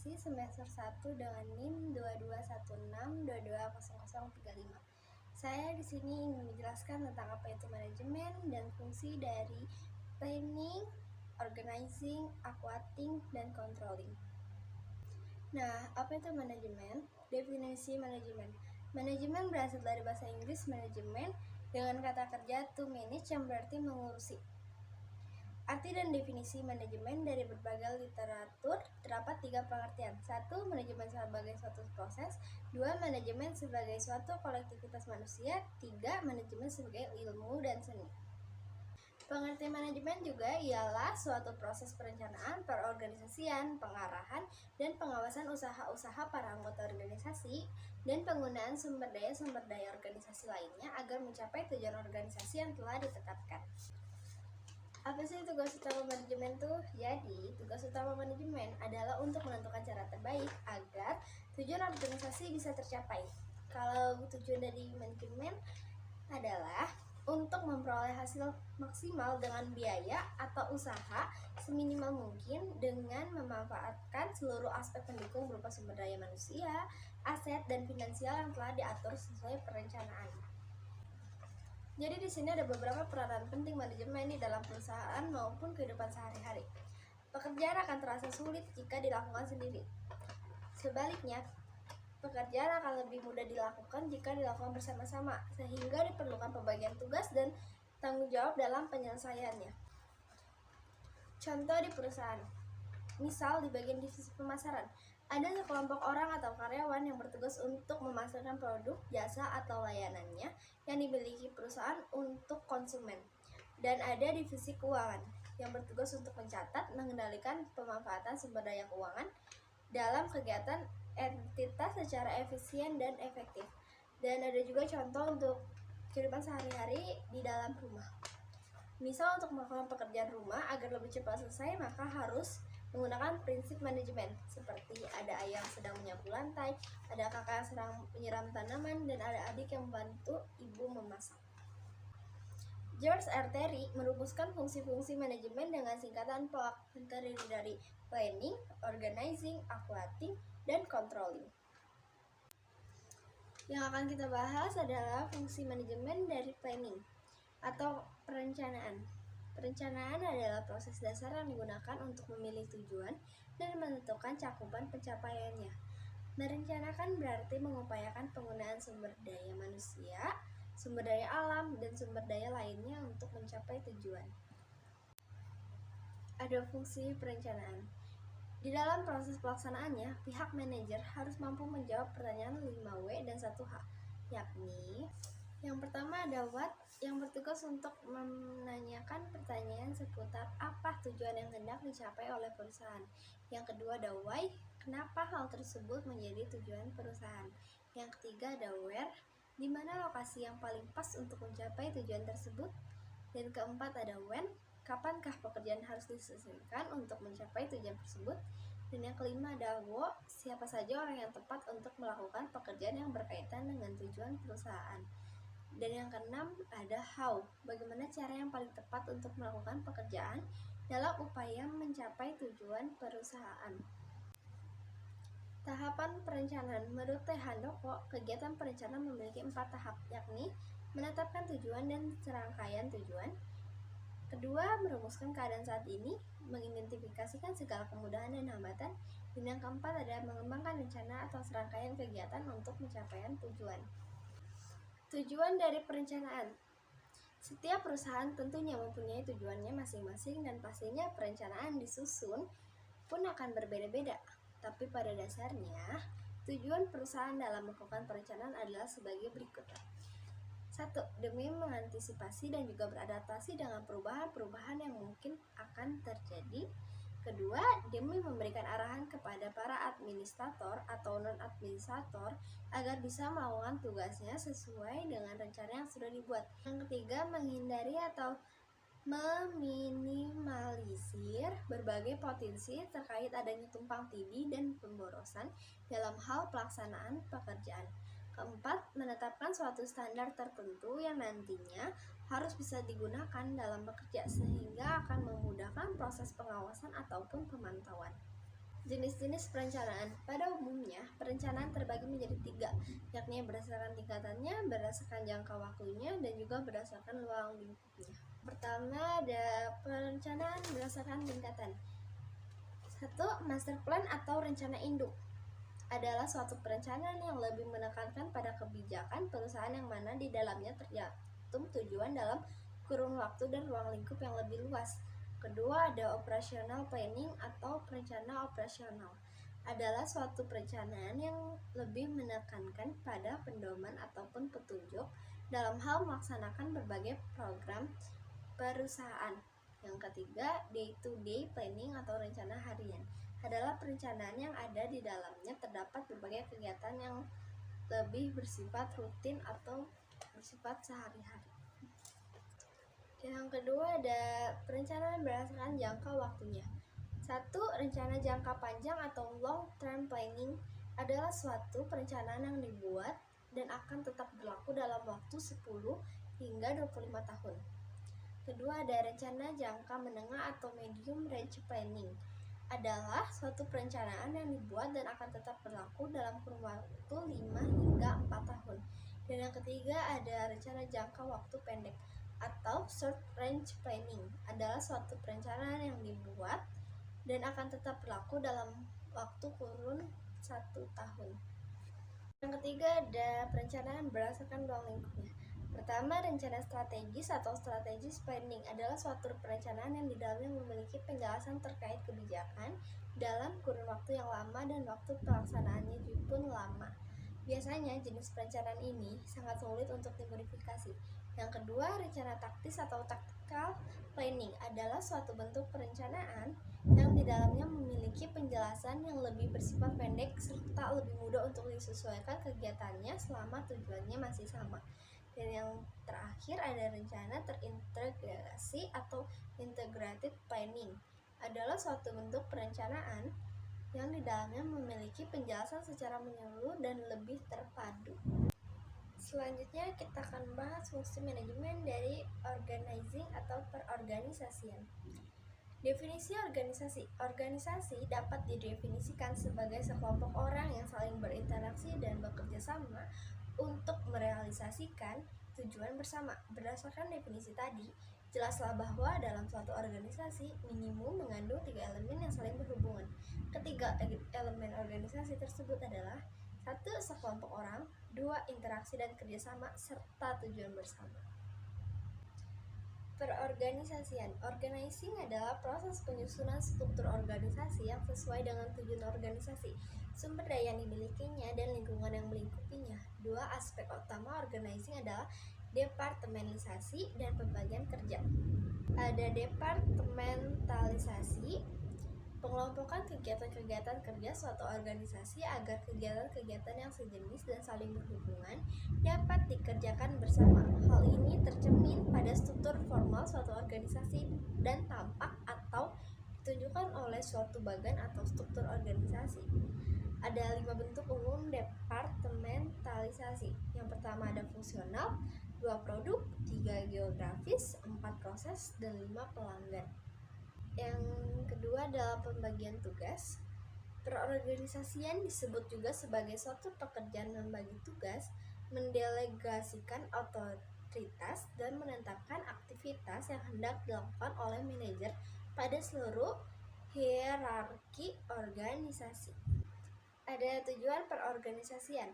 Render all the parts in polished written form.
Akuntansi semester 1 dengan NIM 2216220035. Saya di sini ingin menjelaskan tentang apa itu manajemen dan fungsi dari planning, organizing, aquating, dan controlling. Nah, apa itu manajemen? Definisi manajemen. Manajemen berasal dari bahasa Inggris manajemen dengan kata kerja to manage yang berarti mengurusi. Arti dan definisi manajemen dari berbagai literatur terdapat 3 pengertian. 1. Manajemen sebagai suatu proses. 2. Manajemen sebagai suatu kolektivitas manusia. 3. Manajemen sebagai ilmu dan seni. Pengertian manajemen juga ialah suatu proses perencanaan, perorganisasian, pengarahan, dan pengawasan usaha-usaha para anggota organisasi dan penggunaan sumber daya organisasi lainnya agar mencapai tujuan organisasi yang telah ditetapkan. Apa sih tugas utama manajemen tuh? Jadi, tugas utama manajemen adalah untuk menentukan cara terbaik agar tujuan organisasi bisa tercapai. Kalau tujuan dari manajemen adalah untuk memperoleh hasil maksimal dengan biaya atau usaha seminimal mungkin dengan memanfaatkan seluruh aspek pendukung berupa sumber daya manusia, aset, dan finansial yang telah diatur sesuai perencanaan. Jadi di sini ada beberapa peranan penting manajemen di dalam perusahaan maupun kehidupan sehari-hari. Pekerjaan akan terasa sulit jika dilakukan sendiri. Sebaliknya, pekerjaan akan lebih mudah dilakukan jika dilakukan bersama-sama, sehingga diperlukan pembagian tugas dan tanggung jawab dalam penyelesaiannya. Contoh di perusahaan. Misal di bagian divisi pemasaran, ada sekelompok orang atau karyawan yang bertugas untuk memasarkan produk, jasa, atau layanannya yang dimiliki perusahaan untuk konsumen. Dan ada divisi keuangan yang bertugas untuk mencatat, mengendalikan pemanfaatan sumber daya keuangan dalam kegiatan entitas secara efisien dan efektif. Dan ada juga contoh untuk kehidupan sehari-hari di dalam rumah. Misal untuk melakukan pekerjaan rumah agar lebih cepat selesai, maka harus menggunakan prinsip manajemen seperti ada ayah yang sedang menyapu lantai, ada kakak yang sedang menyiram tanaman, dan ada adik yang membantu ibu memasak. George R. Terry merumuskan fungsi-fungsi manajemen dengan singkatan POAK yang terdiri dari planning, organizing, aquating, dan controlling. Yang akan kita bahas adalah fungsi manajemen dari planning atau perencanaan. Perencanaan adalah proses dasar yang digunakan untuk memilih tujuan dan menentukan cakupan pencapaiannya. Merencanakan berarti mengupayakan penggunaan sumber daya manusia, sumber daya alam, dan sumber daya lainnya untuk mencapai tujuan. Ada fungsi perencanaan. Di dalam proses pelaksanaannya, pihak manajer harus mampu menjawab pertanyaan 5W dan 1H, yakni yang pertama ada what, yang bertugas untuk menanyakan pertanyaan seputar apa tujuan yang hendak dicapai oleh perusahaan. Yang kedua ada why, kenapa hal tersebut menjadi tujuan perusahaan. Yang ketiga ada where, di mana lokasi yang paling pas untuk mencapai tujuan tersebut. Dan keempat ada when, kapankah pekerjaan harus diselesaikan untuk mencapai tujuan tersebut. Dan yang kelima ada wo, siapa saja orang yang tepat untuk melakukan pekerjaan yang berkaitan dengan tujuan perusahaan. Dan yang keenam ada how, bagaimana cara yang paling tepat untuk melakukan pekerjaan dalam upaya mencapai tujuan perusahaan. Tahapan perencanaan. Menurut T. Handoko, kegiatan perencanaan memiliki 4 tahap, yakni menetapkan tujuan dan serangkaian tujuan. Kedua, merumuskan keadaan saat ini, mengidentifikasikan segala kemudahan dan hambatan. Dan yang keempat ada mengembangkan rencana atau serangkaian kegiatan untuk pencapaian tujuan. Tujuan dari perencanaan. Setiap perusahaan tentunya mempunyai tujuannya masing-masing dan pastinya perencanaan disusun pun akan berbeda-beda. Tapi pada dasarnya, tujuan perusahaan dalam melakukan perencanaan adalah sebagai berikut. 1. Demi mengantisipasi dan juga beradaptasi dengan perubahan-perubahan yang mungkin akan terjadi. Kedua, demi memberikan arahan kepada para administrator atau non-administrator agar bisa melakukan tugasnya sesuai dengan rencana yang sudah dibuat. Yang ketiga, menghindari atau meminimalisir berbagai potensi terkait adanya tumpang tindih dan pemborosan dalam hal pelaksanaan pekerjaan. Keempat, menetapkan suatu standar tertentu yang nantinya harus bisa digunakan dalam bekerja sehingga akan memudahkan proses pengawasan ataupun pemantauan. Jenis-jenis perencanaan. Pada umumnya, perencanaan terbagi menjadi 3, yakni berdasarkan tingkatannya, berdasarkan jangka waktunya, dan juga berdasarkan ruang lingkupnya. Pertama, ada perencanaan berdasarkan tingkatan. 1. Master plan atau rencana induk adalah suatu perencanaan yang lebih menekankan pada kebijakan perusahaan yang mana di dalamnya tercantum tujuan dalam kurun waktu dan ruang lingkup yang lebih luas. Kedua, ada operational planning atau perencana operasional. Adalah suatu perencanaan yang lebih menekankan pada pedoman ataupun petunjuk dalam hal melaksanakan berbagai program perusahaan. Yang ketiga, day-to-day planning atau rencana harian. Adalah perencanaan yang ada di dalamnya terdapat berbagai kegiatan yang lebih bersifat rutin atau bersifat sehari-hari. Yang kedua ada perencanaan berdasarkan jangka waktunya. 1. Rencana jangka panjang atau long term planning adalah suatu perencanaan yang dibuat dan akan tetap berlaku dalam waktu 10 hingga 25 tahun. Kedua ada rencana jangka menengah atau medium range planning. Adalah suatu perencanaan yang dibuat dan akan tetap berlaku dalam kurun waktu 5 hingga 4 tahun. Dan yang ketiga ada rencana jangka waktu pendek atau short range planning. Adalah suatu perencanaan yang dibuat dan akan tetap berlaku dalam waktu kurun 1 tahun. Yang ketiga ada perencanaan berdasarkan ruang lingkupnya. Pertama, rencana strategis atau strategis planning adalah suatu perencanaan yang di dalamnya memiliki penjelasan terkait kebijakan dalam kurun waktu yang lama dan waktu pelaksanaannya pun lama. Biasanya jenis perencanaan ini sangat sulit untuk dimodifikasi. Yang kedua, rencana taktis atau tactical planning adalah suatu bentuk perencanaan yang di dalamnya memiliki penjelasan yang lebih bersifat pendek serta lebih mudah untuk disesuaikan kegiatannya selama tujuannya masih sama. Dan yang terakhir ada rencana terintegrasi atau integrated planning. Adalah suatu bentuk perencanaan yang di dalamnya memiliki penjelasan secara menyeluruh dan lebih terpadu. Selanjutnya kita akan bahas fungsi manajemen dari organizing atau perorganisasian. Definisi organisasi. Organisasi dapat didefinisikan sebagai sekelompok orang yang saling berinteraksi dan bekerja sama untuk merealisasikan tujuan bersama. Berdasarkan definisi tadi, jelaslah bahwa dalam suatu organisasi minimum mengandung 3 elemen yang saling berhubungan. Ketiga elemen organisasi tersebut adalah 1. Sekelompok orang, 2. Interaksi dan kerjasama, serta tujuan bersama. Perorganisasian. Organizing adalah proses penyusunan struktur organisasi yang sesuai dengan tujuan organisasi, sumber daya yang dimilikinya, dan lingkungan yang melingkupinya. 2. Aspek utama organizing adalah departementalisasi dan pembagian kerja. Ada departementalisasi, pengelompokan kegiatan-kegiatan kerja suatu organisasi agar kegiatan-kegiatan yang sejenis dan saling berhubungan dapat dikerjakan bersama. Hal ini tercermin pada struktur formal suatu organisasi dan tampak atau ditunjukkan oleh suatu bagan atau struktur organisasi. Ada 5 bentuk umum departementalisasi. Yang pertama ada fungsional, 2 produk, 3 geografis, 4 proses, dan 5 pelanggan. Yang kedua adalah pembagian tugas. Perorganisasian disebut juga sebagai suatu pekerjaan membagi tugas, mendelegasikan otoritas, dan menetapkan aktivitas yang hendak dilakukan oleh manajer pada seluruh hierarki organisasi. Ada tujuan perorganisasian.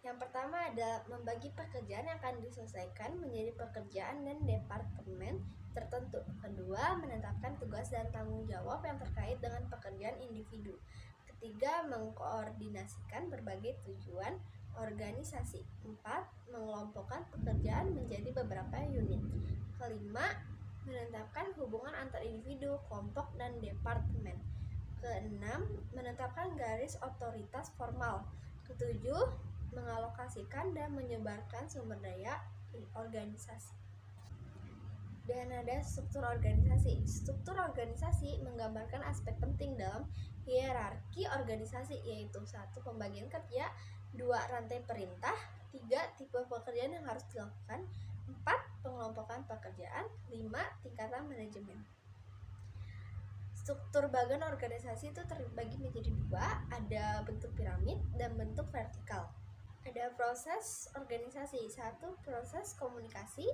Yang pertama ada membagi pekerjaan yang akan diselesaikan menjadi pekerjaan dan departemen tertentu. Kedua, menetapkan tugas dan tanggung jawab yang terkait dengan pekerjaan individu. Ketiga, mengkoordinasikan berbagai tujuan organisasi. 4. Mengelompokkan pekerjaan menjadi beberapa unit. Kelima, menetapkan hubungan antar individu, kelompok, dan departemen. Keenam, menetapkan garis otoritas formal. Ketujuh, mengalokasikan dan menyebarkan sumber daya organisasi. Dan ada struktur organisasi. Struktur organisasi menggambarkan aspek penting dalam hierarki organisasi, yaitu 1. Pembagian kerja, 2. Rantai perintah, 3. Tipe pekerjaan yang harus dilakukan, 4. Pengelompokan pekerjaan, 5. Tingkatan manajemen. Struktur bagian organisasi itu terbagi menjadi dua, ada bentuk piramid dan bentuk vertikal. Ada proses organisasi, satu proses komunikasi,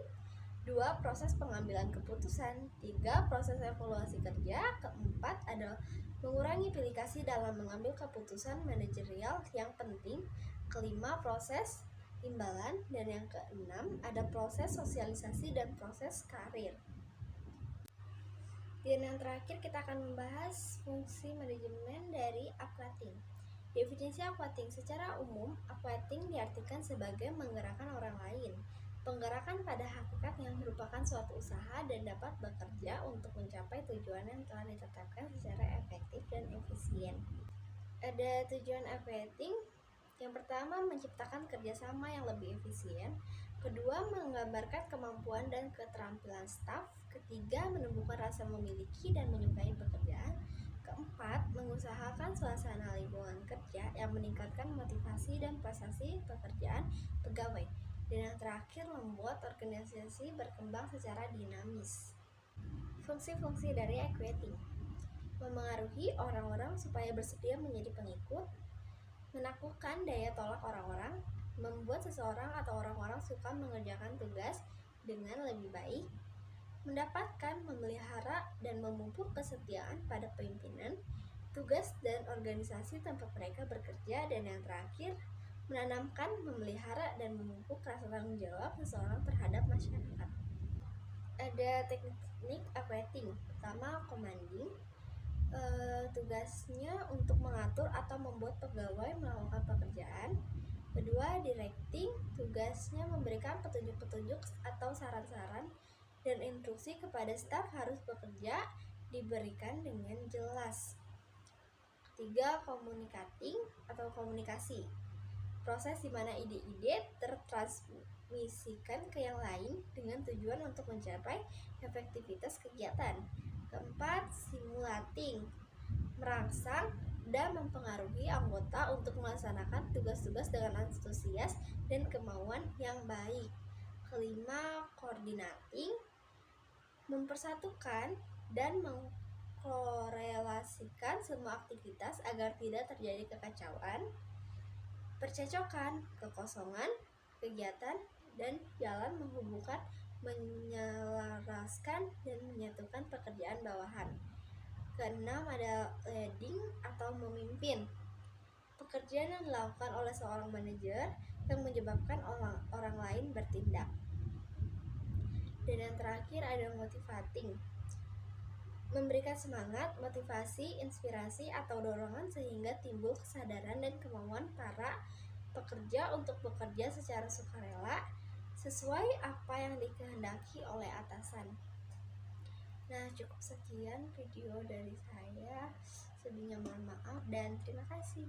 dua proses pengambilan keputusan, tiga proses evaluasi kerja, keempat adalah mengurangi pilih kasih dalam mengambil keputusan manajerial yang penting, kelima proses imbalan, dan yang keenam ada proses sosialisasi dan proses karir. Dan yang terakhir kita akan membahas fungsi manajemen dari aquating. Definisi aquating secara umum, aquating diartikan sebagai menggerakkan orang lain. Penggerakan pada hakikat yang merupakan suatu usaha dan dapat bekerja untuk mencapai tujuan yang telah ditetapkan secara efektif dan efisien. Ada tujuan aquating. Yang pertama, menciptakan kerjasama yang lebih efisien. Kedua, menggambarkan kemampuan dan keterampilan staf. Ketiga, menumbuhkan rasa memiliki dan menyukai pekerjaan. Keempat, mengusahakan suasana lingkungan kerja yang meningkatkan motivasi dan prestasi pekerjaan pegawai. Dan yang terakhir, membuat organisasi berkembang secara dinamis. Fungsi-fungsi dari aquating: memengaruhi orang-orang supaya bersedia menjadi pengikut, menaklukkan daya tolak orang-orang, membuat seseorang atau orang-orang suka mengerjakan tugas dengan lebih baik, mendapatkan, memelihara, dan memupuk kesetiaan pada pimpinan, tugas dan organisasi tempat mereka bekerja, dan yang terakhir, menanamkan, memelihara, dan memupuk rasa tanggung jawab seseorang terhadap masyarakat. Ada teknik aquating. Pertama, commanding. Tugasnya untuk mengatur atau membuat pegawai melakukan pekerjaan. Kedua, directing. Tugasnya memberikan petunjuk-petunjuk atau saran-saran dan instruksi kepada staf harus bekerja diberikan dengan jelas. Ketiga, communicating atau komunikasi. Proses di mana ide-ide tertransmisikan ke yang lain dengan tujuan untuk mencapai efektivitas kegiatan. Keempat, simulating. Merangsang dan mempengaruhi anggota untuk melaksanakan tugas-tugas dengan antusias dan kemauan yang baik. Kelima, coordinating. Mempersatukan dan mengkorelasikan semua aktivitas agar tidak terjadi kekacauan, percecokan, kekosongan, kegiatan, dan jalan menghubungkan, menyelaraskan, dan menyatukan pekerjaan bawahan. Keenam, ada leading atau memimpin. Pekerjaan yang dilakukan oleh seorang manajer yang menyebabkan orang lain bertindak. Dan yang terakhir ada motivating. Memberikan semangat, motivasi, inspirasi, atau dorongan sehingga timbul kesadaran dan kemauan para pekerja untuk bekerja secara sukarela sesuai apa yang dikehendaki oleh atasan. Nah, cukup sekian video dari saya. Sebelumnya mohon maaf dan terima kasih.